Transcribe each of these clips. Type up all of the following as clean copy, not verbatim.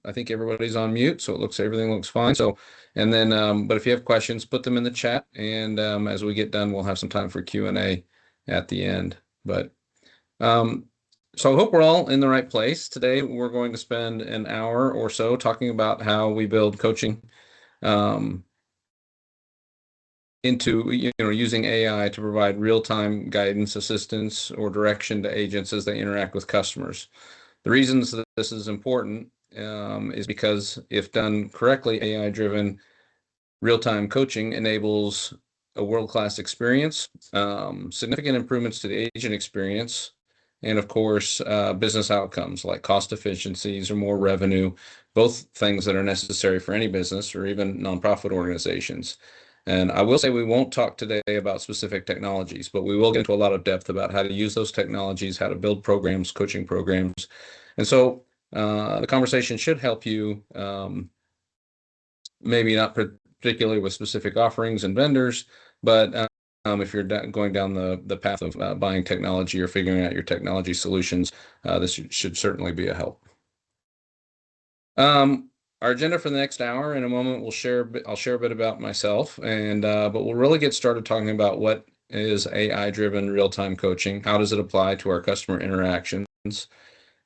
I think everybody's on mute, so everything looks fine. So, and then, but if you have questions, put them in the chat, and as we get done, we'll have some time for Q&A at the end. But so I hope we're all in the right place. Today, we're going to spend an hour or so talking about how we build coaching into using AI to provide real-time guidance, assistance, or direction to agents as they interact with customers. The reasons that this is important is because if done correctly, AI-driven real-time coaching enables a world-class experience, significant improvements to the agent experience, and of course, business outcomes like cost efficiencies or more revenue, both things that are necessary for any business or even nonprofit organizations. And I will say we won't talk today about specific technologies, but we will get into a lot of depth about how to use those technologies, how to build programs, coaching programs. And so the conversation should help you, maybe not particularly with specific offerings and vendors, but if you're going down the path of buying technology or figuring out your technology solutions, this should certainly be a help. Our agenda for the next hour, in a moment, I'll share a bit about myself, and but we'll really get started talking about what is AI-driven real-time coaching, how does it apply to our customer interactions,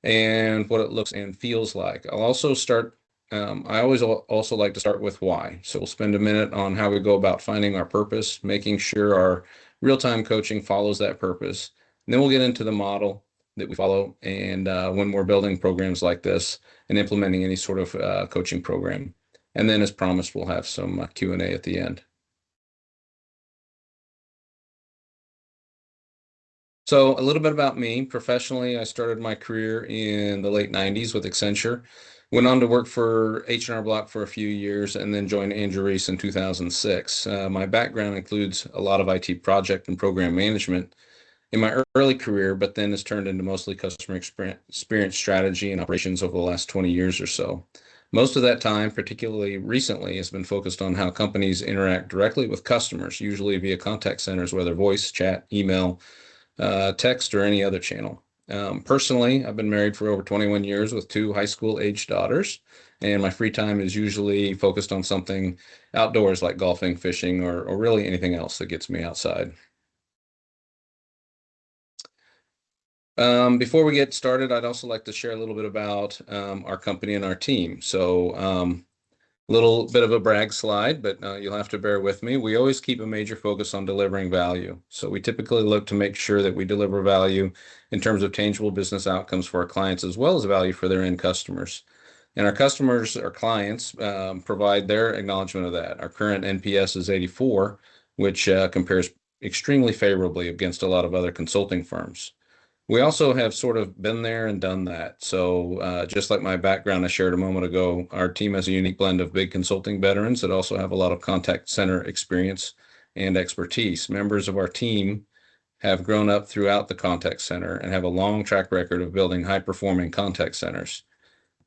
and what it looks and feels like. I'll also start. I always also like to start with why. So we'll spend a minute on how we go about finding our purpose, making sure our real-time coaching follows that purpose. And then we'll get into the model that we follow, and when we're building programs like this and implementing any sort of coaching program. And then, as promised, we'll have some Q&A at the end. So a little bit about me. Professionally, I started my career in the late 90s with Accenture, went on to work for H&R Block for a few years, and then joined Andrew Reise in 2006. My background includes a lot of IT project and program management in my early career, but then has turned into mostly customer experience strategy and operations over the last 20 years or so. Most of that time, particularly recently, has been focused on how companies interact directly with customers, usually via contact centers, whether voice, chat, email, text, or any other channel. Personally, I've been married for over 21 years with 2 high school age daughters, and my free time is usually focused on something outdoors like golfing, fishing, or really anything else that gets me outside. Before we get started, I'd also like to share a little bit about our company and our team. So a little bit of a brag slide, but you'll have to bear with me. We always keep a major focus on delivering value. So we typically look to make sure that we deliver value in terms of tangible business outcomes for our clients, as well as value for their end customers. And our customers, our clients, provide their acknowledgement of that. Our current NPS is 84, which compares extremely favorably against a lot of other consulting firms. We also have sort of been there and done that. So just like my background I shared a moment ago, our team has a unique blend of big consulting veterans that also have a lot of contact center experience and expertise. Members of our team have grown up throughout the contact center and have a long track record of building high-performing contact centers.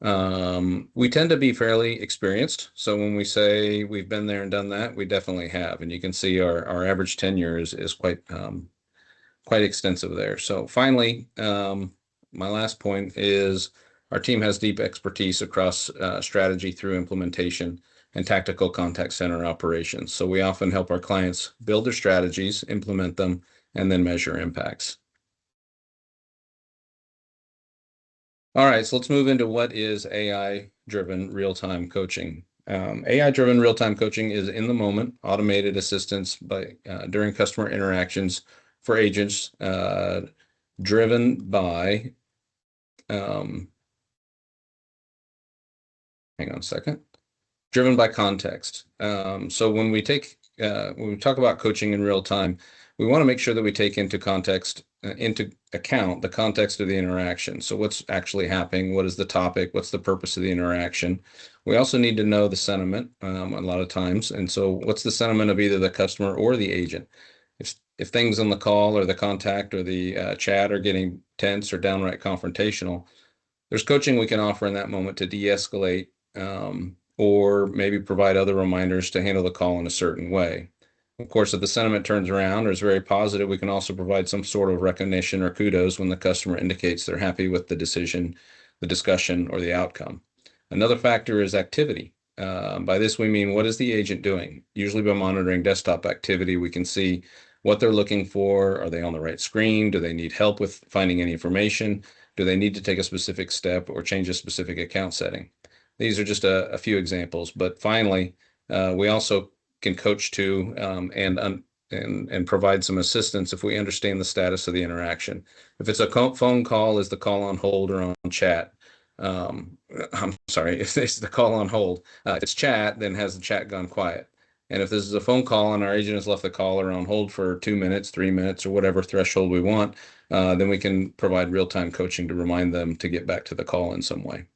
We tend to be fairly experienced. So when we say we've been there and done that, we definitely have. And you can see our average tenure is quite extensive there. So finally, my last point is our team has deep expertise across strategy through implementation and tactical contact center operations. So we often help our clients build their strategies, implement them, and then measure impacts. All right, so let's move into what is AI-driven real-time coaching. AI-driven real-time coaching is in the moment automated assistance during customer interactions for agents, driven by, hang on a second, driven by context. So when we talk about coaching in real time, we want to make sure that we take into account the context of the interaction. So what's actually happening? What is the topic? What's the purpose of the interaction? We also need to know the sentiment a lot of times. And so what's the sentiment of either the customer or the agent? If things on the call or the contact or the chat are getting tense or downright confrontational, there's coaching we can offer in that moment to de-escalate, or maybe provide other reminders to handle the call in a certain way. Of course, if the sentiment turns around or is very positive, we can also provide some sort of recognition or kudos when the customer indicates they're happy with the decision, the discussion, or the outcome. Another factor is activity. By this, we mean what is the agent doing? Usually by monitoring desktop activity, we can see what they're looking for. Are they on the right screen? Do they need help with finding any information? Do they need to take a specific step or change a specific account setting? These are just a few examples. But finally, we also can coach to and provide some assistance if we understand the status of the interaction. If it's a phone call, is the call on hold or on chat? I'm sorry, if it's the call on hold. If it's chat, then has the chat gone quiet? And if this is a phone call and our agent has left the caller on hold for 2 minutes, 3 minutes, or whatever threshold we want, then we can provide real-time coaching to remind them to get back to the call in some way.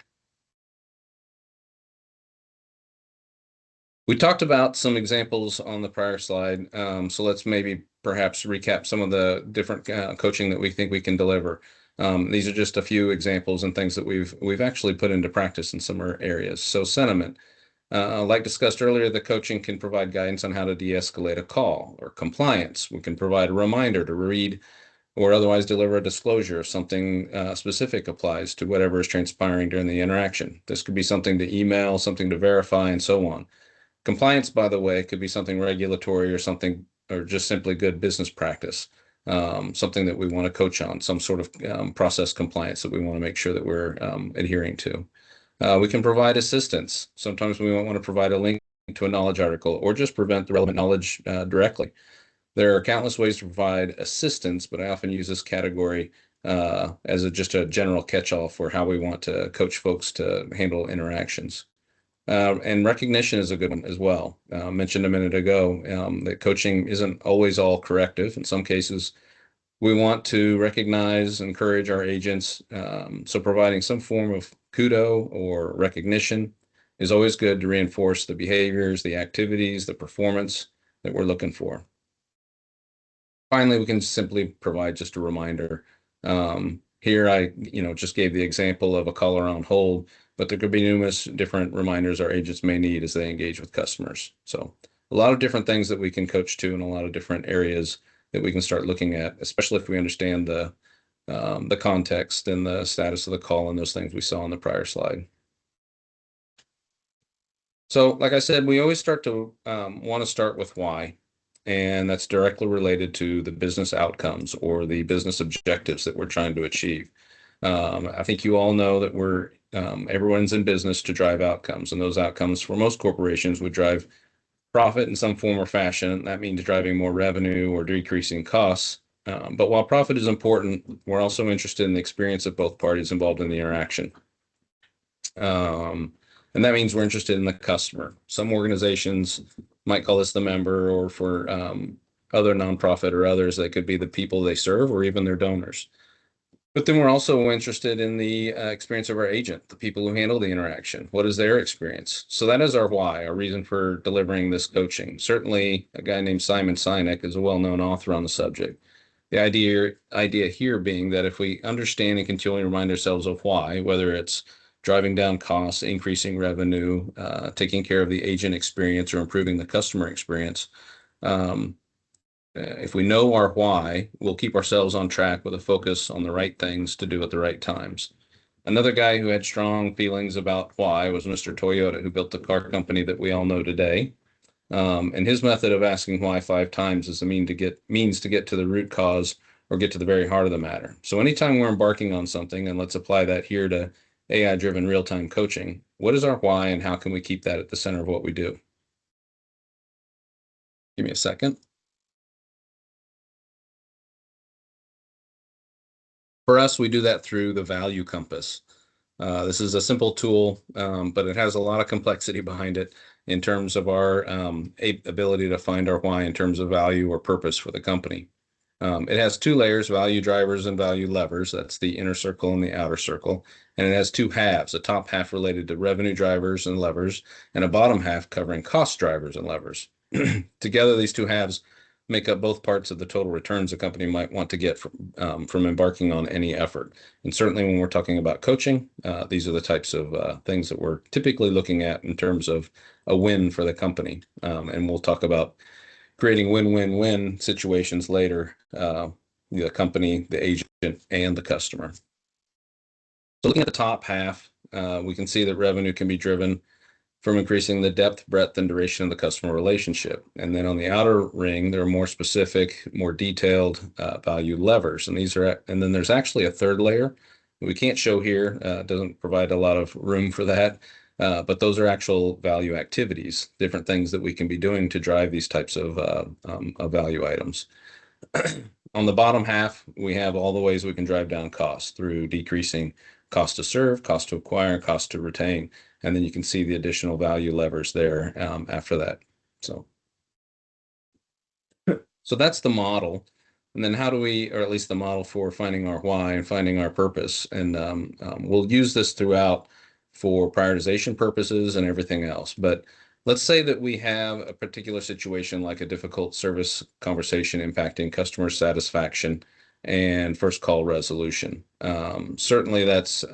We talked about some examples on the prior slide, so let's maybe perhaps recap some of the different coaching that we think we can deliver. These are just a few examples and things that we've actually put into practice in some areas. So sentiment, like discussed earlier, the coaching can provide guidance on how to de-escalate a call. Or compliance, we can provide a reminder to read or otherwise deliver a disclosure if something specific applies to whatever is transpiring during the interaction. This could be something to email, something to verify, and so on. Compliance, by the way, could be something regulatory or something, or just simply good business practice, something that we want to coach on, some sort of process compliance that we want to make sure that we're adhering to. We can provide assistance. Sometimes we want to provide a link to a knowledge article or just prevent the relevant knowledge directly. There are countless ways to provide assistance, but I often use this category as just a general catch-all for how we want to coach folks to handle interactions. And recognition is a good one as well. Mentioned a minute ago that coaching isn't always all corrective. In some cases, we want to recognize, encourage our agents. So providing some form of kudo or recognition is always good to reinforce the behaviors, the activities, the performance that we're looking for. Finally, we can simply provide just a reminder. Here I just gave the example of a caller on hold, but there could be numerous different reminders our agents may need as they engage with customers. So a lot of different things that we can coach to in a lot of different areas that we can start looking at, especially if we understand the context and the status of the call and those things we saw on the prior slide. So like I said, we always start to want to start with why. And that's directly related to the business outcomes or the business objectives that we're trying to achieve. I think you all know that everyone's in business to drive outcomes, and those outcomes for most corporations would drive profit in some form or fashion. That means driving more revenue or decreasing costs. But while profit is important, we're also interested in the experience of both parties involved in the interaction. And that means we're interested in the customer. Some organizations might call this the member, or for other nonprofit or others, they could be the people they serve or even their donors. But then we're also interested in the experience of our agent, the people who handle the interaction. What is their experience? So that is our why, our reason for delivering this coaching. Certainly, a guy named Simon Sinek is a well-known author on the subject. The idea here being that if we understand and continually remind ourselves of why, whether it's driving down costs, increasing revenue, taking care of the agent experience, or improving the customer experience, if we know our why, we'll keep ourselves on track with a focus on the right things to do at the right times. Another guy who had strong feelings about why was Mr. Toyota, who built the car company that we all know today. And his method of asking why 5 times is a means to get to the root cause or get to the very heart of the matter. So anytime we're embarking on something, and let's apply that here to AI-driven real-time coaching, what is our why and how can we keep that at the center of what we do? Give me a second. For us, we do that through the value compass. This is a simple tool, but it has a lot of complexity behind it in terms of our ability to find our why in terms of value or purpose for the company. It has 2 layers, value drivers and value levers. That's the inner circle and the outer circle. And it has 2 halves, a top half related to revenue drivers and levers, and a bottom half covering cost drivers and levers. Together, these 2 halves make up both parts of the total returns a company might want to get from embarking on any effort. And certainly when we're talking about coaching, these are the types of things that we're typically looking at in terms of a win for the company. And we'll talk about creating win-win-win situations later, the company, the agent, and the customer. So looking at the top half, we can see that revenue can be driven from increasing the depth, breadth, and duration of the customer relationship. And then on the outer ring, there are more specific, more detailed value levers. And and then there's actually a third layer we can't show here. Doesn't provide a lot of room for that. But those are actual value activities, different things that we can be doing to drive these types of value items. On the bottom half, we have all the ways we can drive down costs through decreasing cost to serve, cost to acquire, cost to retain. And then you can see the additional value levers there after that. So that's the model. And then how do we, or at least the model for finding our why and finding our purpose. And we'll use this throughout for prioritization purposes and everything else. But let's say that we have a particular situation like a difficult service conversation impacting customer satisfaction and first call resolution. Certainly that's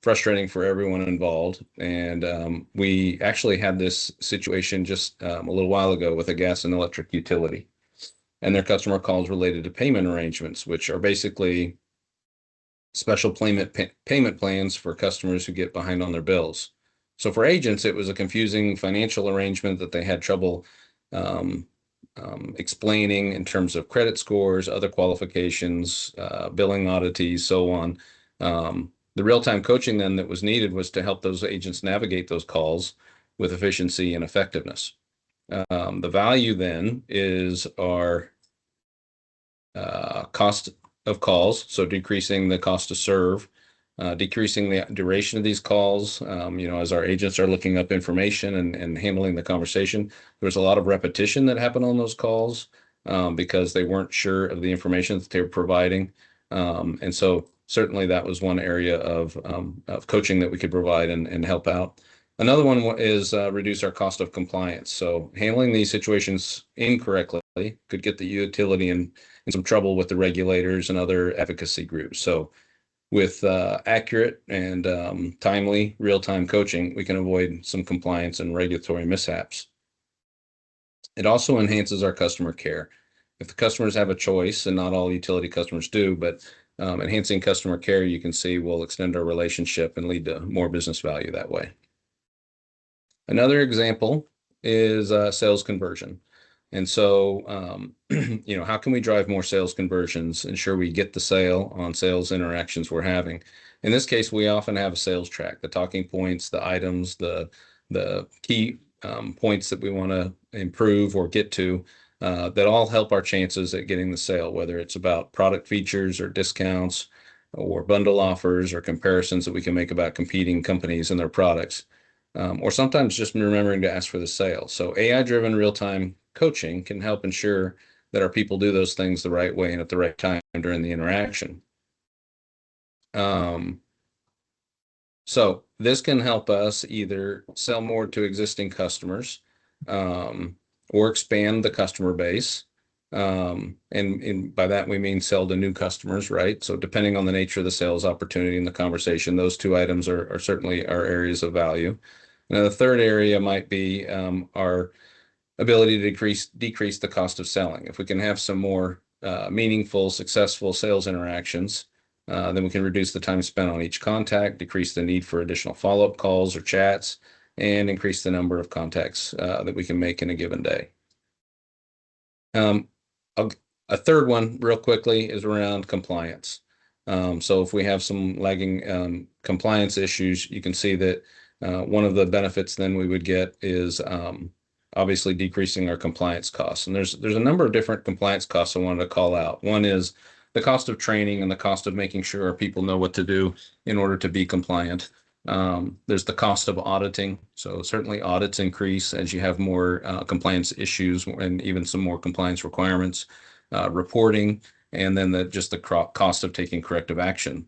frustrating for everyone involved. And we actually had this situation just a little while ago with a gas and electric utility and their customer calls related to payment arrangements, which are basically special payment plans for customers who get behind on their bills. So for agents, it was a confusing financial arrangement that they had trouble explaining in terms of credit scores, other qualifications, billing oddities, so on. The real-time coaching then that was needed was to help those agents navigate those calls with efficiency and effectiveness. The value then is our cost of calls, so decreasing the cost to serve, decreasing the duration of these calls. As our agents are looking up information and handling the conversation, there was a lot of repetition that happened on those calls because they weren't sure of the information that they were providing. And so certainly that was one area of coaching that we could provide and help out. Another one is reduce our cost of compliance. So handling these situations incorrectly could get the utility in some trouble with the regulators and other advocacy groups. So with accurate and timely real-time coaching, we can avoid some compliance and regulatory mishaps. It also enhances our customer care. If the customers have a choice, and not all utility customers do, but enhancing customer care, you can see, will extend our relationship and lead to more business value that way. Another example is sales conversion. And so, how can we drive more sales conversions, ensure we get the sale on sales interactions we're having? In this case, we often have a sales track, the talking points, the items, the key points that we want to improve or get to that all help our chances at getting the sale, whether it's about product features or discounts or bundle offers or comparisons that we can make about competing companies and their products. Or sometimes just remembering to ask for the sale. So AI-driven real-time coaching can help ensure that our people do those things the right way and at the right time during the interaction. So this can help us either sell more to existing customers or expand the customer base. And by that, we mean sell to new customers, right? So depending on the nature of the sales opportunity and the conversation, those two items are certainly our areas of value. Now, the third area might be our ability to decrease the cost of selling. If we can have some more meaningful, successful sales interactions, then we can reduce the time spent on each contact, decrease the need for additional follow-up calls or chats, and increase the number of contacts that we can make in a given day. A third one, real quickly, is around compliance. So if we have some lagging compliance issues, you can see that one of the benefits then we would get is obviously decreasing our compliance costs. And there's a number of different compliance costs I wanted to call out. One is the cost of training and the cost of making sure our people know what to do in order to be compliant. There's the cost of auditing. So certainly audits increase as you have more compliance issues and even some more compliance requirements, reporting, and then just the cost of taking corrective action.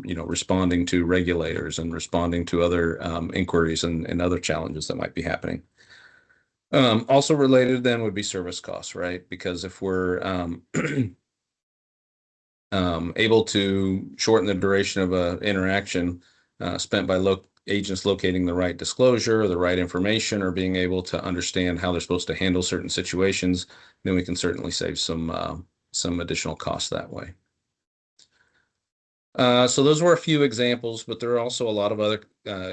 Responding to regulators and responding to other inquiries and other challenges that might be happening. Also related then would be service costs, right? Because if we're able to shorten the duration of an interaction spent by agents locating the right disclosure or the right information or being able to understand how they're supposed to handle certain situations, then we can certainly save some additional costs that way. So those were a few examples, but there are also a lot of other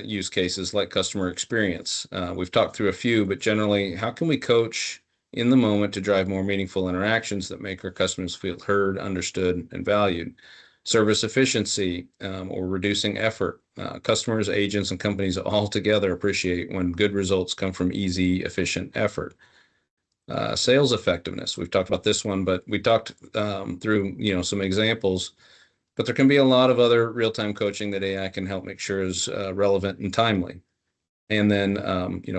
use cases like customer experience. We've talked through a few, but generally, how can we coach in the moment to drive more meaningful interactions that make our customers feel heard, understood, and valued? Service efficiency or reducing effort. Customers, agents, and companies all together appreciate when good results come from easy, efficient effort. Sales effectiveness. We've talked about this one, but we talked through some examples. But there can be a lot of other real-time coaching that AI can help make sure is relevant and timely. And then,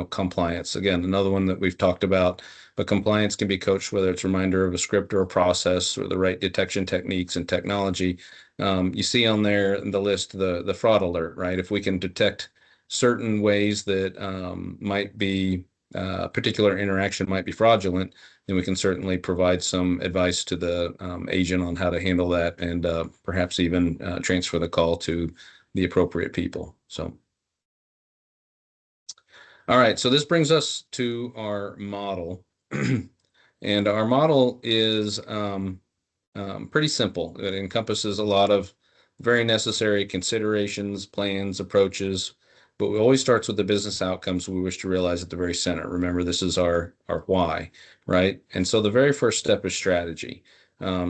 compliance. Again, another one that we've talked about, but compliance can be coached, whether it's a reminder of a script or a process or the right detection techniques and technology. You see on there in the list the fraud alert, right? If we can detect certain ways that might be particular interaction might be fraudulent, then we can certainly provide some advice to the agent on how to handle that and perhaps even transfer the call to the appropriate people. So. All right, so this brings us to our model. And our model is pretty simple. It encompasses a lot of very necessary considerations, plans, approaches, but it always starts with the business outcomes we wish to realize at the very center. Remember, this is our why, right? And so the very first step is strategy.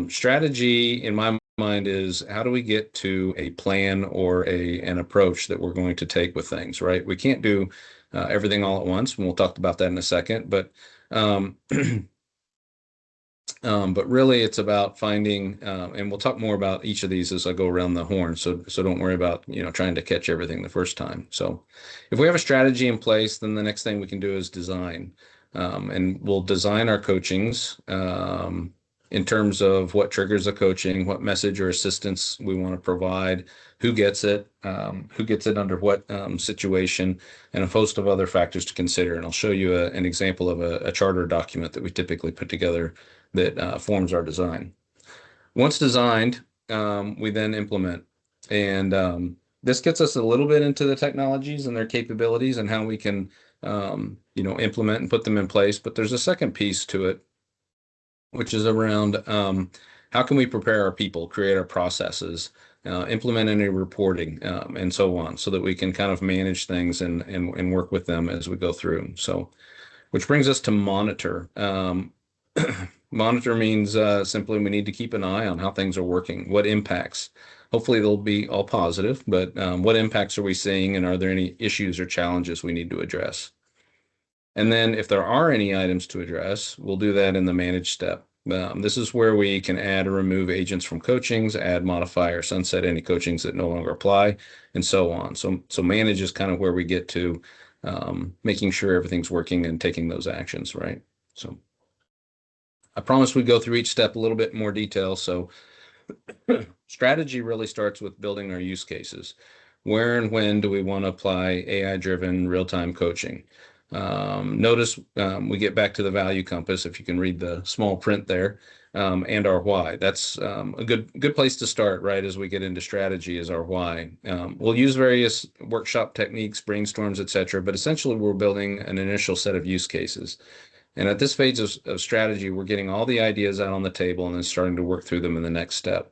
Strategy, in my mind, is how do we get to a plan or an approach that we're going to take with things, right? We can't do everything all at once, and we'll talk about that in a second. But really, it's about finding, and we'll talk more about each of these as I go around the horn. So don't worry about trying to catch everything the first time. So, if we have a strategy in place, then the next thing we can do is design, and we'll design our coachings in terms of what triggers the coaching, what message or assistance we want to provide, who gets it under what situation, and a host of other factors to consider. And I'll show you an example of a charter document that we typically put together that forms our design. Once designed, we then implement. And this gets us a little bit into the technologies and their capabilities and how we can, implement and put them in place. But there's a second piece to it, which is around how can we prepare our people, create our processes, implement any reporting, and so on, so that we can kind of manage things and work with them as we go through. So, which brings us to monitor. Monitor means simply we need to keep an eye on how things are working, what impacts. Hopefully they'll be all positive, but what impacts are we seeing, and are there any issues or challenges we need to address? And then if there are any items to address, we'll do that in the manage step. This is where we can add or remove agents from coachings, add, modify, or sunset any coachings that no longer apply, and so on. So manage is kind of where we get to making sure everything's working and taking those actions, right? So I promise we go through each step a little bit more detail. So strategy really starts with building our use cases. Where and when do we want to apply AI-driven real-time coaching? Notice we get back to the value compass, if you can read the small print there, and our why. That's a good place to start, right, as we get into strategy, is our why. We'll use various workshop techniques, brainstorms, etc., but essentially we're building an initial set of use cases. And at this phase of strategy, we're getting all the ideas out on the table and then starting to work through them in the next step.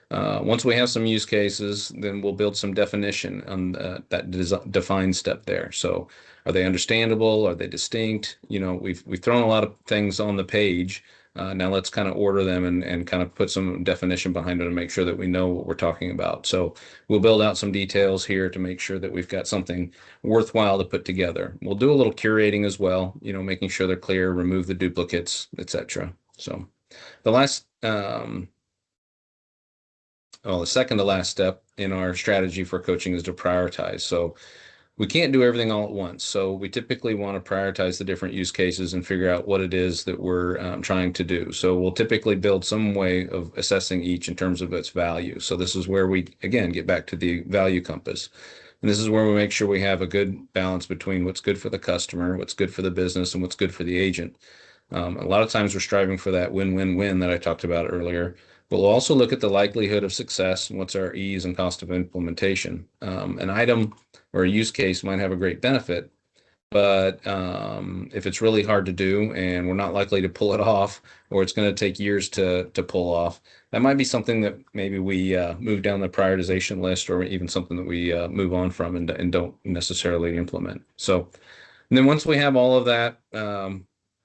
Once we have some use cases, then we'll build some definition on that define step there. So are they understandable? Are they distinct? We've thrown a lot of things on the page. Now let's kind of order them and kind of put some definition behind it and make sure that we know what we're talking about. So we'll build out some details here to make sure that we've got something worthwhile to put together. We'll do a little curating as well, making sure they're clear, remove the duplicates, etc. So the second to last step in our strategy for coaching is to prioritize. So we can't do everything all at once. So we typically want to prioritize the different use cases and figure out what it is that we're trying to do. So we'll typically build some way of assessing each in terms of its value. So this is where we, again, get back to the value compass. And this is where we make sure we have a good balance between what's good for the customer, what's good for the business, and what's good for the agent. A lot of times we're striving for that win-win-win that I talked about earlier. But we'll also look at the likelihood of success and what's our ease and cost of implementation. An item or a use case might have a great benefit, But if it's really hard to do and we're not likely to pull it off, or it's going to take years to pull off, that might be something that maybe we move down the prioritization list, or even something that we move on from and don't necessarily implement. So, and then once we have all of that,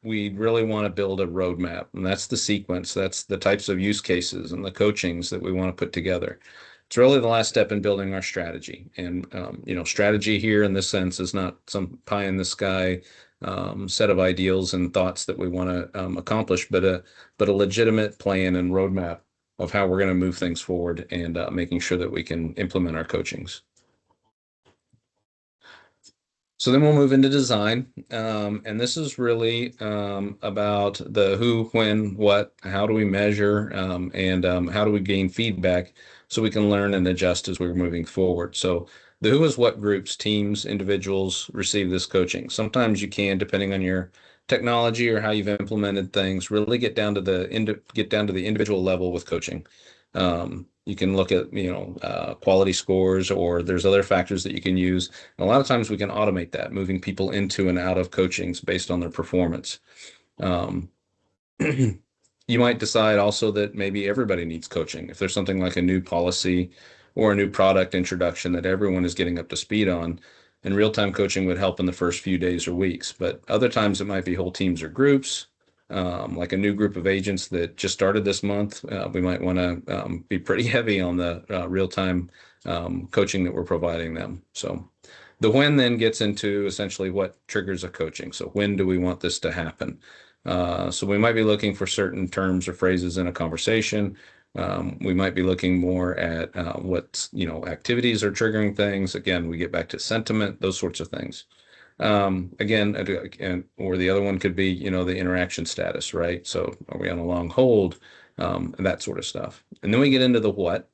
we really want to build a roadmap, and that's the sequence. That's the types of use cases and the coachings that we want to put together. It's really the last step in building our strategy. And strategy here in this sense is not some pie in the sky set of ideals and thoughts that we want to accomplish, but a legitimate plan and roadmap of how we're going to move things forward and making sure that we can implement our coachings. So then we'll move into design. And this is really about the who, when, what, how do we measure, and how do we gain feedback so we can learn and adjust as we're moving forward. So the who is what groups, teams, individuals receive this coaching. Sometimes you can, depending on your technology or how you've implemented things, really get down to the individual level with coaching. You can look at, quality scores, or there's other factors that you can use. And a lot of times we can automate that, moving people into and out of coachings based on their performance. Um, you might decide also that maybe everybody needs coaching. If there's something like a new policy or a new product introduction that everyone is getting up to speed on, and real-time coaching would help in the first few days or weeks. But other times it might be whole teams or groups, like a new group of agents that just started this month. We might want to be pretty heavy on the real-time coaching that we're providing them. So the when then gets into essentially what triggers a coaching. So when do we want this to happen? So we might be looking for certain terms or phrases in a conversation. We might be looking more at what activities are triggering things. Again, we get back to sentiment, those sorts of things. Again, or the other one could be, the interaction status, right? So are we on a long hold? And that sort of stuff. And then we get into the what.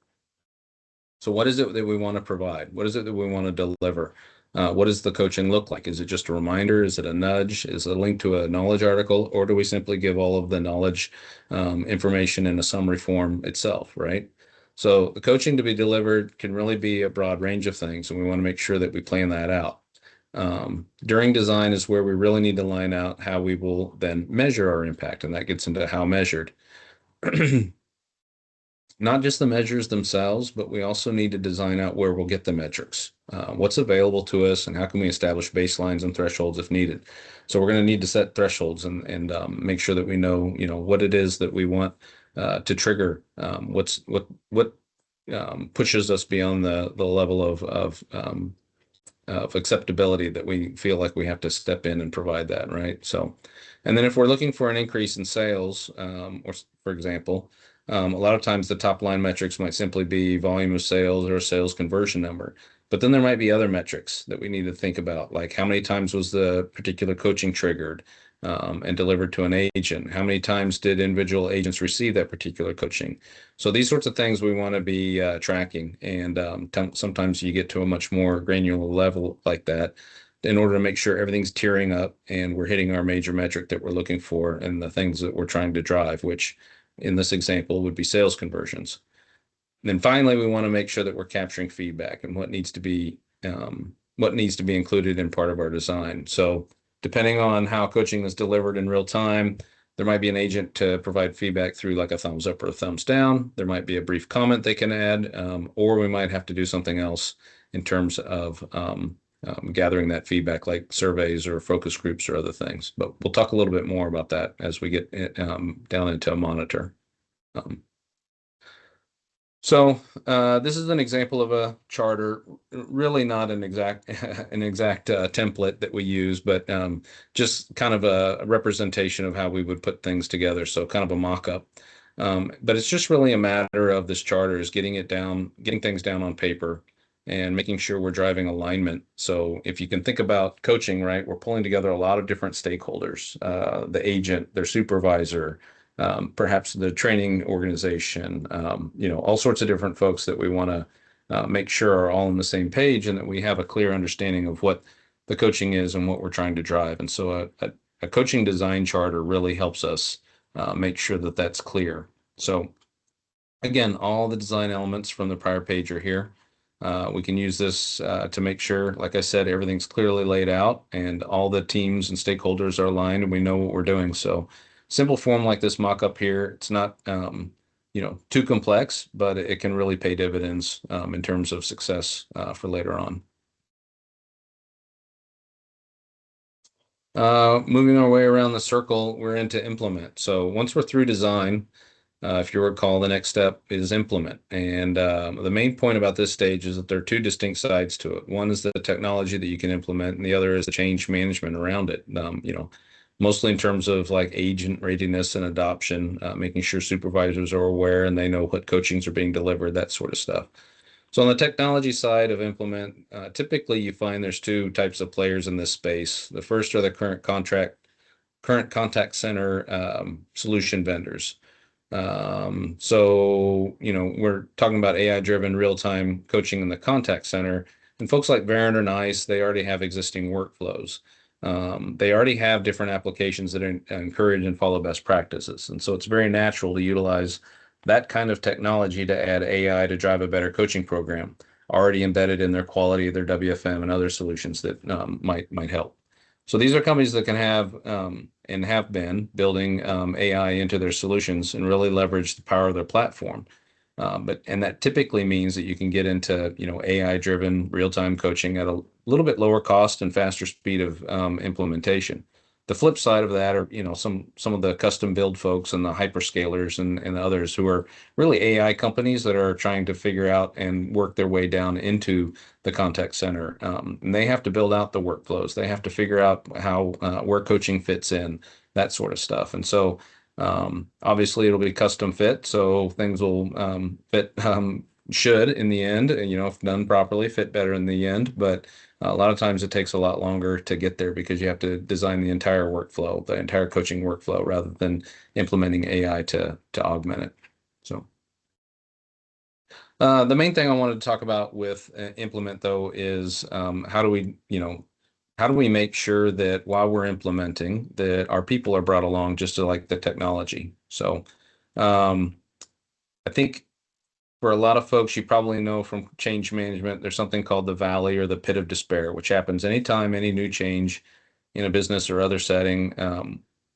So what is it that we want to provide? What is it that we want to deliver? What does the coaching look like? Is it just a reminder? Is it a nudge? Is it a link to a knowledge article? Or do we simply give all of the knowledge information in a summary form itself, right? So the coaching to be delivered can really be a broad range of things, and we want to make sure that we plan that out. During design is where we really need to line out how we will then measure our impact, and that gets into how measured. Not just the measures themselves, but we also need to design out where we'll get the metrics, what's available to us, and how can we establish baselines and thresholds if needed. So we're going to need to set thresholds and make sure that we know, what it is that we want to trigger, what pushes us beyond the level of acceptability that we feel like we have to step in and provide that, right? So, and then if we're looking for an increase in sales, or for example, a lot of times the top line metrics might simply be volume of sales or a sales conversion number. But then there might be other metrics that we need to think about, like how many times was the particular coaching triggered and delivered to an agent? How many times did individual agents receive that particular coaching? So these sorts of things we want to be tracking. And sometimes you get to a much more granular level like that in order to make sure everything's tearing up and we're hitting our major metric that we're looking for and the things that we're trying to drive, which in this example would be sales conversions. And then finally, we want to make sure that we're capturing feedback and what needs to be included in part of our design. So depending on how coaching is delivered in real time, there might be an agent to provide feedback through like a thumbs up or a thumbs down. There might be a brief comment they can add, or we might have to do something else in terms of gathering that feedback, like surveys or focus groups or other things. But we'll talk a little bit more about that as we get down into a monitor. So this is an example of a charter, really not an exact template that we use, but just kind of a representation of how we would put things together. So kind of a mock-up. But it's just really a matter of this charter is getting things down on paper and making sure we're driving alignment. So if you can think about coaching, right, we're pulling together a lot of different stakeholders, the agent, their supervisor, perhaps the training organization, all sorts of different folks that we want to make sure are all on the same page and that we have a clear understanding of what the coaching is and what we're trying to drive. And so a coaching design charter really helps us make sure that that's clear. So again, all the design elements from the prior page are here. We can use this to make sure, like I said, everything's clearly laid out and all the teams and stakeholders are aligned and we know what we're doing. So simple form like this mock-up here, it's not too complex, but it can really pay dividends in terms of success for later on. Moving our way around the circle, we're into implement. So once we're through design, if you recall, the next step is implement. And the main point about this stage is that there are two distinct sides to it. One is the technology that you can implement, and the other is the change management around it. Mostly in terms of like agent readiness and adoption, making sure supervisors are aware and they know what coachings are being delivered, that sort of stuff. So on the technology side of implement, typically you find there's two types of players in this space. The first are the current contact center solution vendors. We're talking about AI-driven real-time coaching in the contact center, and folks like Verint or Nice, they already have existing workflows. They already have different applications that encourage and follow best practices. And so it's very natural to utilize that kind of technology to add AI to drive a better coaching program, already embedded in their quality, their WFM, and other solutions that might help. So these are companies that can have and have been building AI into their solutions and really leverage the power of their platform. And that typically means that you can get into AI-driven real-time coaching at a little bit lower cost and faster speed of implementation. The flip side of that are some of the custom build folks and the hyperscalers and others who are really AI companies that are trying to figure out and work their way down into the contact center. And they have to build out the workflows. They have to figure out how where coaching fits in, that sort of stuff. And so obviously it'll be custom fit, so things will fit should in the end, if done properly, fit better in the end. But a lot of times it takes a lot longer to get there because you have to design the entire workflow, the entire coaching workflow, rather than implementing AI to augment it. So the main thing I wanted to talk about with implement though is how do we make sure that while we're implementing that our people are brought along just to like the technology. So I think for a lot of folks, you probably know from change management, there's something called the valley or the pit of despair, which happens anytime any new change in a business or other setting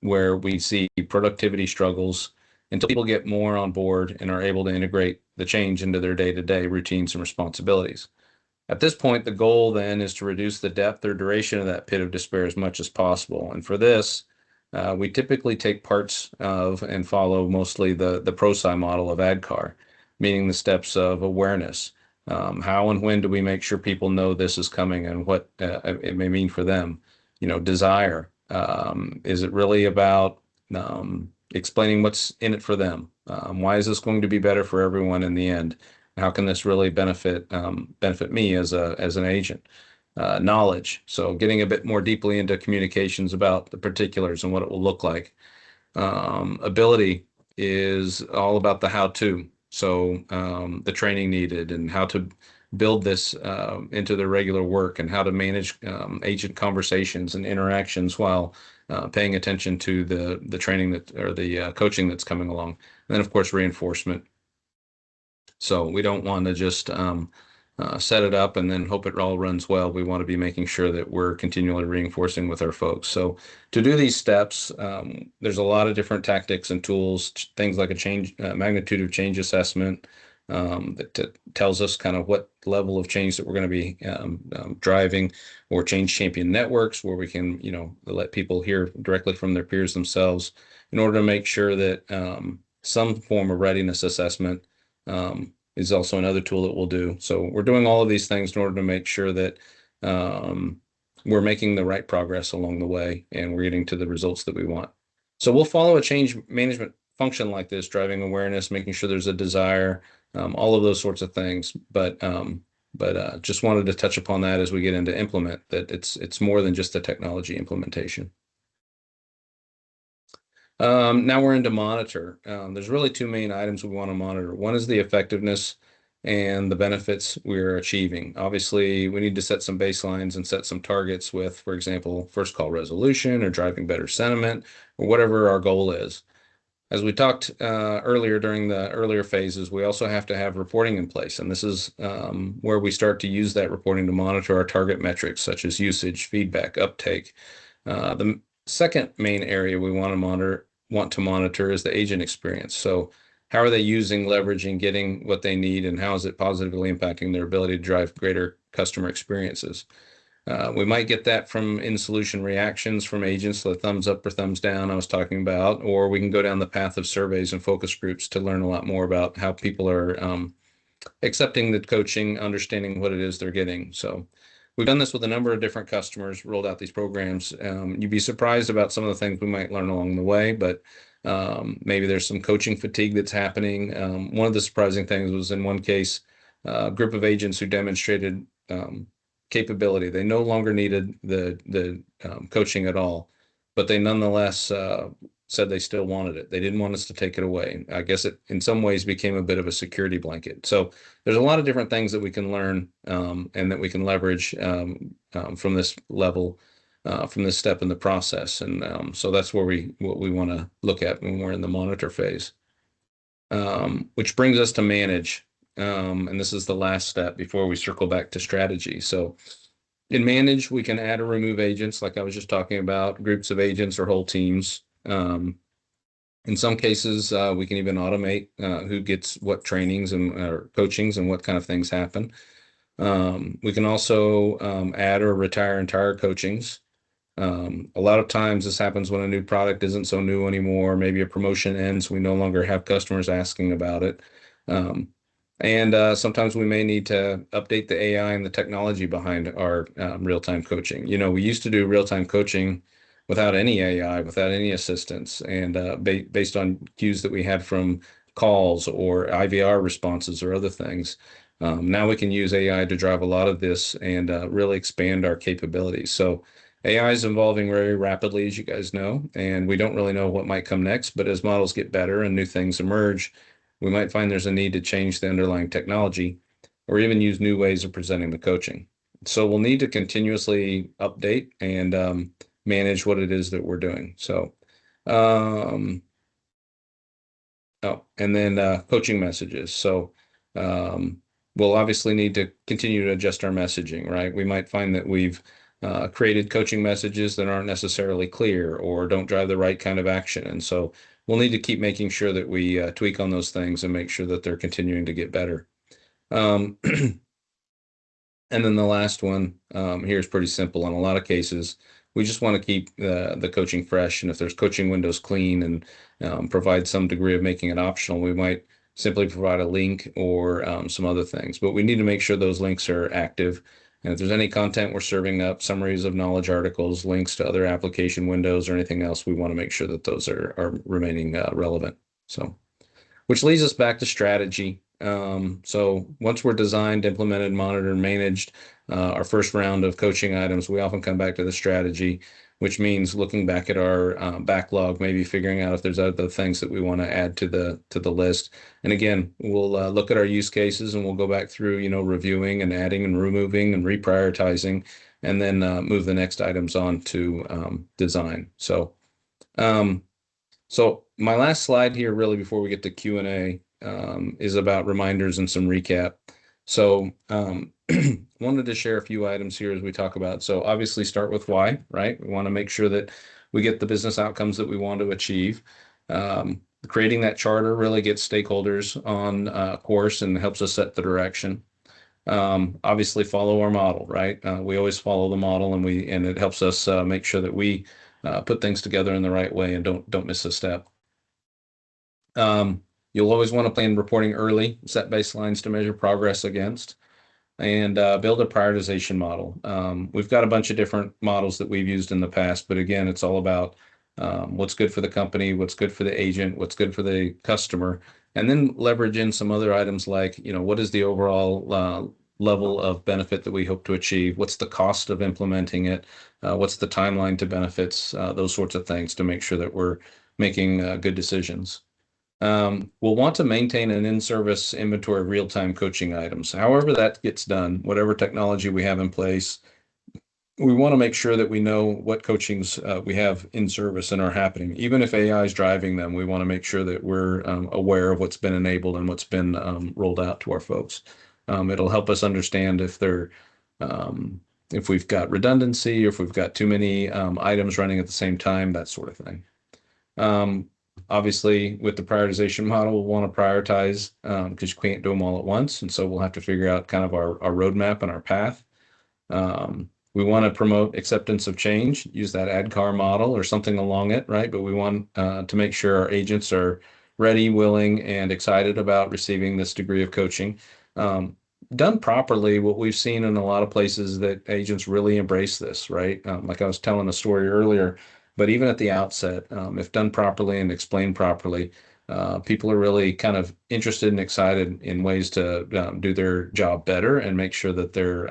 where we see productivity struggles until people get more on board and are able to integrate the change into their day-to-day routines and responsibilities. At this point, the goal then is to reduce the depth or duration of that pit of despair as much as possible. And for this, we typically take parts of and follow mostly the ProSci model of ADKAR, meaning the steps of awareness. How and when do we make sure people know this is coming and what it may mean for them? Desire. Is it really about explaining what's in it for them? Why is this going to be better for everyone in the end? How can this really benefit me as an agent? Knowledge. So getting a bit more deeply into communications about the particulars and what it will look like. Ability is all about the how-to. So the training needed and how to build this into their regular work and how to manage agent conversations and interactions while paying attention to the training or the coaching that's coming along. And then, of course, reinforcement. So we don't want to just set it up and then hope it all runs well. We want to be making sure that we're continually reinforcing with our folks. So to do these steps, there's a lot of different tactics and tools, things like a magnitude of change assessment that tells us kind of what level of change that we're going to be driving, or change champion networks where we can, let people hear directly from their peers themselves in order to make sure that some form of readiness assessment is also another tool that we'll do. So we're doing all of these things in order to make sure that we're making the right progress along the way and we're getting to the results that we want. So we'll follow a change management function like this, driving awareness, making sure there's a desire, all of those sorts of things. But just wanted to touch upon that as we get into implement, that it's more than just a technology implementation. Now we're into monitor. There's really two main items we want to monitor. One is the effectiveness and the benefits we're achieving. Obviously, we need to set some baselines and set some targets with, for example, first call resolution or driving better sentiment or whatever our goal is. As we talked earlier during the earlier phases, we also have to have reporting in place. And this is where we start to use that reporting to monitor our target metrics, such as usage, feedback, uptake. The second main area we want to monitor is the agent experience. So how are they using, leveraging, getting what they need, and how is it positively impacting their ability to drive greater customer experiences? We might get that from in-solution reactions from agents, the thumbs up or thumbs down I was talking about, or we can go down the path of surveys and focus groups to learn a lot more about how people are accepting the coaching, understanding what it is they're getting. So we've done this with a number of different customers, rolled out these programs. You'd be surprised about some of the things we might learn along the way, but maybe there's some coaching fatigue that's happening. One of the surprising things was in one case, a group of agents who demonstrated capability. They no longer needed the coaching at all, but they nonetheless said they still wanted it. They didn't want us to take it away. I guess it in some ways became a bit of a security blanket. So there's a lot of different things that we can learn and that we can leverage from this level, from this step in the process. And so that's what we want to look at when we're in the monitor phase. Which brings us to manage. And this is the last step before we circle back to strategy. So in manage, we can add or remove agents, like I was just talking about, groups of agents or whole teams. In some cases, we can even automate who gets what trainings and coachings and what kind of things happen. We can also add or retire entire coachings. A lot of times this happens when a new product isn't so new anymore. Maybe a promotion ends. We no longer have customers asking about it. And sometimes we may need to update the AI and the technology behind our real-time coaching. You know, we used to do real-time coaching without any AI, without any assistance, and based on cues that we had from calls or IVR responses or other things. Now we can use AI to drive a lot of this and really expand our capabilities. So AI is evolving very rapidly, as you guys know, and we don't really know what might come next. But as models get better and new things emerge, we might find there's a need to change the underlying technology or even use new ways of presenting the coaching. So we'll need to continuously update and manage what it is that we're doing. So, and then coaching messages. So we'll obviously need to continue to adjust our messaging, right? We might find that we've created coaching messages that aren't necessarily clear or don't drive the right kind of action. And so we'll need to keep making sure that we tweak on those things and make sure that they're continuing to get better. And then the last one here is pretty simple. In a lot of cases, we just want to keep the coaching fresh. And if there's coaching windows clean and provide some degree of making it optional, we might simply provide a link or some other things. But we need to make sure those links are active. And if there's any content we're serving up, summaries of knowledge articles, links to other application windows or anything else, we want to make sure that those are remaining relevant. So, which leads us back to strategy. So once we're designed, implemented, monitored, and managed our first round of coaching items, we often come back to the strategy, which means looking back at our backlog, maybe figuring out if there's other things that we want to add to the list. And again, we'll look at our use cases and we'll go back through, you know, reviewing and adding and removing and reprioritizing, and then move the next items on to design. So my last slide here, really before we get to Q&A, is about reminders and some recap. So wanted to share a few items here as we talk about. So obviously start with why, right? We want to make sure that we get the business outcomes that we want to achieve. Creating that charter really gets stakeholders on course and helps us set the direction. Obviously follow our model, right? We always follow the model and it helps us make sure that we put things together in the right way and don't miss a step. You'll always want to plan reporting early, set baselines to measure progress against, and build a prioritization model. We've got a bunch of different models that we've used in the past, but again, it's all about what's good for the company, what's good for the agent, what's good for the customer, and then leverage in some other items like, you know, what is the overall level of benefit that we hope to achieve? What's the cost of implementing it? What's the timeline to benefits? Those sorts of things to make sure that we're making good decisions. We'll want to maintain an in-service inventory of real-time coaching items. However that gets done, whatever technology we have in place, we want to make sure that we know what coachings we have in service and are happening. Even if AI is driving them, we want to make sure that we're aware of what's been enabled and what's been rolled out to our folks. It'll help us understand if we've got redundancy or if we've got too many items running at the same time, that sort of thing. Obviously, with the prioritization model, we'll want to prioritize because you can't do them all at once. And so we'll have to figure out kind of our roadmap and our path. We want to promote acceptance of change, use that ADKAR model or something along it, right? But we want to make sure our agents are ready, willing, and excited about receiving this degree of coaching. Done properly, what we've seen in a lot of places that agents really embrace this, right? Like I was telling a story earlier, but even at the outset, if done properly and explained properly, people are really kind of interested and excited in ways to do their job better and make sure that they're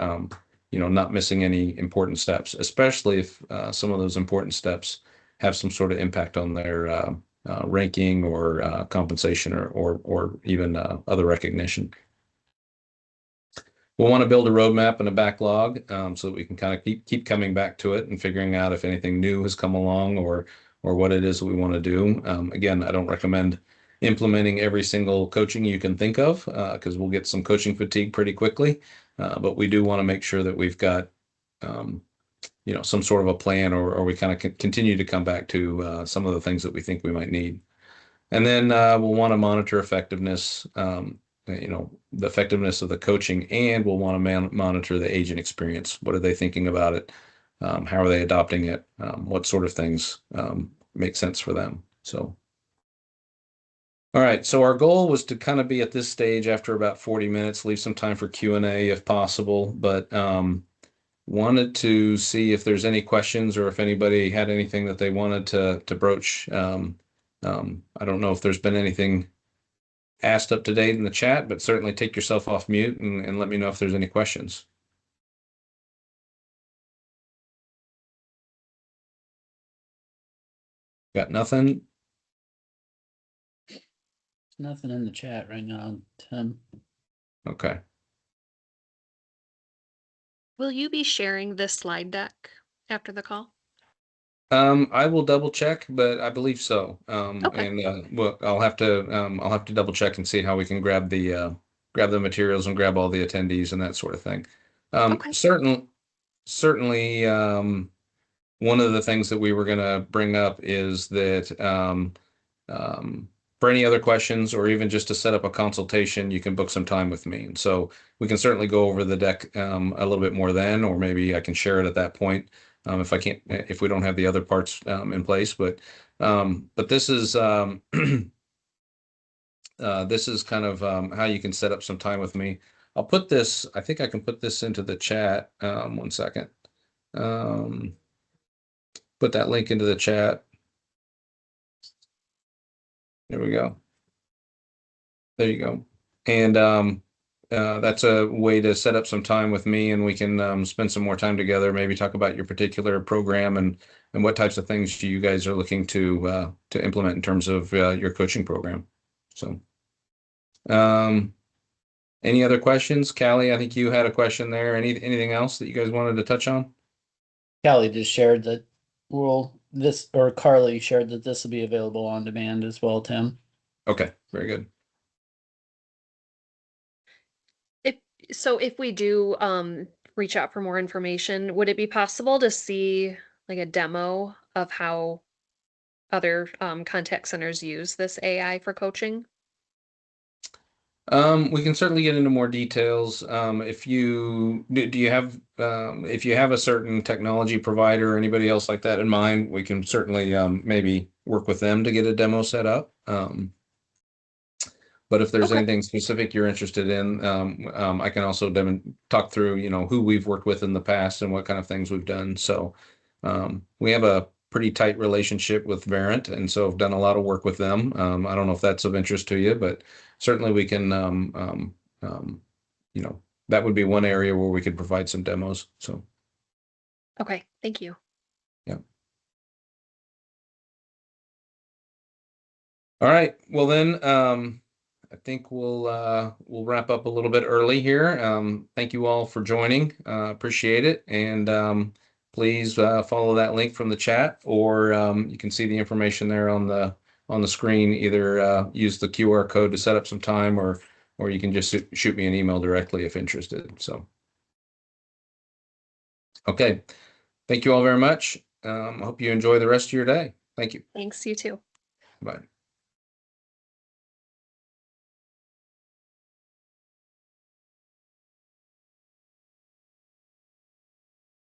not missing any important steps, especially if some of those important steps have some sort of impact on their ranking or compensation or even other recognition. We'll want to build a roadmap and a backlog so that we can kind of keep coming back to it and figuring out if anything new has come along or what it is that we want to do. Again, I don't recommend implementing every single coaching you can think of because we'll get some coaching fatigue pretty quickly. But we do want to make sure that we've got some sort of a plan or we kind of continue to come back to some of the things that we think we might need. And then we'll want to monitor effectiveness, the effectiveness of the coaching, and we'll want to monitor the agent experience. What are they thinking about it? How are they adopting it? What sort of things make sense for them? So, all right. So our goal was to kind of be at this stage after about 40 minutes, leave some time for Q&A if possible, but wanted to see if there's any questions or if anybody had anything that they wanted to broach. I don't know if there's been anything asked up to date in the chat, but certainly take yourself off mute and let me know if there's any questions. Got nothing? Nothing in the chat right now, Tim. Okay. Will you be sharing this slide deck after the call? I will double check, but I believe so. Okay. And well, I'll have to double check and see how we can grab the materials and grab all the attendees and that sort of thing. Okay. Certainly, one of the things that we were going to bring up is that for any other questions or even just to set up a consultation, you can book some time with me. And so we can certainly go over the deck a little bit more then, or maybe I can share it at that point if we don't have the other parts in place. But this is this is kind of how you can set up some time with me. I'll put this. I think I can put this into the chat. 1 second. Put that link into the chat. There we go. There you go. And that's a way to set up some time with me, and we can spend some more time together. Maybe talk about your particular program and what types of things you guys are looking to implement in terms of your coaching program. So, any other questions, Callie? I think you had a question there. Anything else that you guys wanted to touch on? Callie just shared that Carly shared that this will be available on demand as well, Tim. Okay, very good. If we do reach out for more information, would it be possible to see like a demo of how other contact centers use this AI for coaching? We can certainly get into more details. If you if you have a certain technology provider or anybody else like that in mind, we can certainly maybe work with them to get a demo set up. But if there's anything specific you're interested in, I can also talk through, who we've worked with in the past and what kind of things we've done. So we have a pretty tight relationship with Verint, and so I've done a lot of work with them. I don't know if that's of interest to you, but certainly we can, that would be one area where we could provide some demos. So. Okay, thank you. Yeah. All right. Well then, I think we'll wrap up a little bit early here. Thank you all for joining. Appreciate it. And please follow that link from the chat, or you can see the information there on the screen. Either use the QR code to set up some time, or you can just shoot me an email directly if interested. So, okay. Thank you all very much. I hope you enjoy the rest of your day. Thank you. Thanks, you too. Bye.